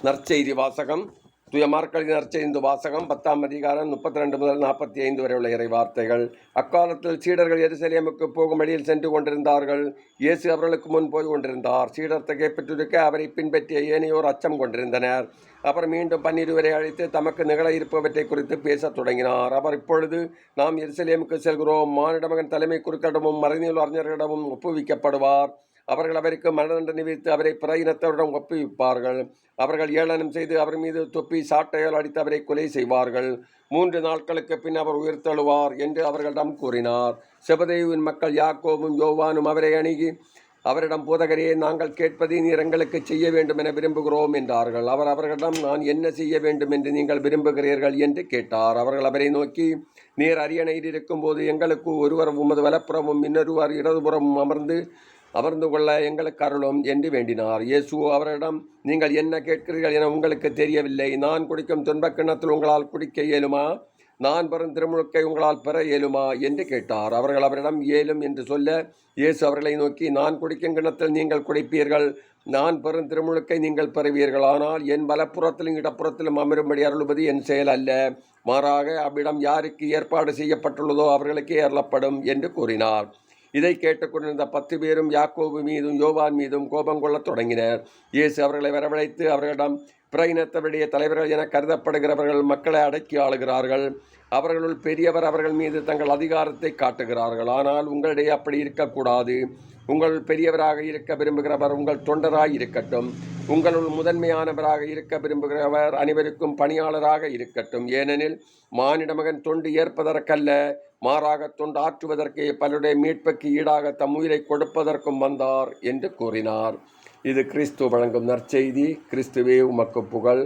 நற்செய்தி வாசகம். தூய மார்க்கெழுதிய நற்செய்தி வாசகம் 10ஆம் அதிகாரம் 32 முதல் 45 வரை உள்ள இறை வார்த்தைகள். அக்காலத்தில் சீடர்கள் எருசலேமுக்கு போகும் வழியில் சென்று கொண்டிருந்தார்கள். இயேசு அவர்களுக்கு முன் போய் கொண்டிருந்தார். சீடர் திகைப்புற்றிருக்க அவரை பின்பற்றிய ஏனையோர் அச்சம் கொண்டிருந்தனர். அப்புறம் மீண்டும் 12 அழைத்து தமக்கு நிகழ இருப்பவற்றை குறித்து பேசத் தொடங்கினார். அவர், இப்பொழுது நாம் எருசலேமுக்கு செல்கிறோம். மானிட மகன் தலைமை குருக்களிடமும் மறைநூல் அறிஞர்களிடமும் ஒப்புவிக்கப்படுவார். அவர்கள் அவருக்கு மரண தண்டனை விதித்து அவரை பிற இனத்தவரிடம் ஒப்புவிப்பார்கள். அவர்கள் ஏளனம் செய்து அவர் மீது தொப்பி சாட்டையால் அடித்து அவரை கொலை செய்வார்கள். 3 நாட்களுக்கு பின் அவர் உயிர்த்தெழுவார் என்று அவர்களிடம் கூறினார். செபதேயுவின் மக்கள் யாக்கோபும் யோவானும் அவரை அணுகி அவரிடம், போதகரே, நாங்கள் கேட்பதை நீர் எங்களுக்கு செய்ய வேண்டும் என விரும்புகிறோம் என்றார்கள். அவர் அவர்களிடம், நான் என்ன செய்ய வேண்டும் என்று நீங்கள் விரும்புகிறீர்கள் என்று கேட்டார். அவர்கள் அவரை நோக்கி, நீர் அரியணையில் இருக்கும்போது எங்களுக்கு ஒருவர் உமது வலப்புறமும் இன்னொருவர் இடதுபுறமும் அமர்ந்து கொள்ள எங்களுக்கு அருளும் என்று வேண்டினார். இயேசு அவரிடம், நீங்கள் என்ன கேட்கிறீர்கள் என உங்களுக்கு தெரியவில்லை. நான் குடிக்கும் துன்பக் கிண்ணத்தில் உங்களால் குடிக்க இயலுமா? நான் பெறும் திருமுழுக்கை உங்களால் பெற இயலுமா என்று கேட்டார். அவர்கள் அவரிடம் இயலும் என்று சொல்ல, இயேசு அவர்களை நோக்கி, நான் குடிக்கும் கிண்ணத்தில் நீங்கள் குடிப்பீர்கள், நான் பெறும் திருமுழுக்கை நீங்கள் பெறுவீர்கள். ஆனால் என் வலப்புறத்திலும் இடப்புறத்திலும் அமரும்படி அருள்வது என் செயல் அல்ல, மாறாக அவ்விடம் யாருக்கு ஏற்பாடு செய்யப்பட்டுள்ளதோ அவர்களுக்கே அருளப்படும் என்று கூறினார். இதை கேட்டுக்கொண்டிருந்த 10 பேரும் யாக்கோபு மீதும் யோவான் மீதும் கோபம் கொள்ளத் தொடங்கினர். இயேசு அவர்களை வரவழைத்து அவர்களிடம், பிற இனத்தவருடைய தலைவர்கள் என கருதப்படுகிறவர்கள் மக்களை அடக்கி ஆளுகிறார்கள். அவர்களுள் பெரியவர் அவர்கள் மீது தங்கள் அதிகாரத்தை காட்டுகிறார்கள். ஆனால் உங்களிடையே அப்படி இருக்கக்கூடாது. உங்கள் பெரியவராக இருக்க விரும்புகிறவர் உங்கள் தொண்டராக இருக்கட்டும். உங்களுள் முதன்மையானவராக இருக்க விரும்புகிறவர் அனைவருக்கும் பணியாளராக இருக்கட்டும். ஏனெனில் மானிட மகன் தொண்டு ஏற்பதற்கல்ல, மாறாக தொண்டு ஆற்றுவதற்கு, பலருடைய மீட்புக்கு ஈடாக தம் உயிரை கொடுப்பதற்கும் வந்தார் என்று கூறினார். இது கிறிஸ்து வழங்கும் நற்செய்தி. கிறிஸ்துவே உமக்கு புகழ்.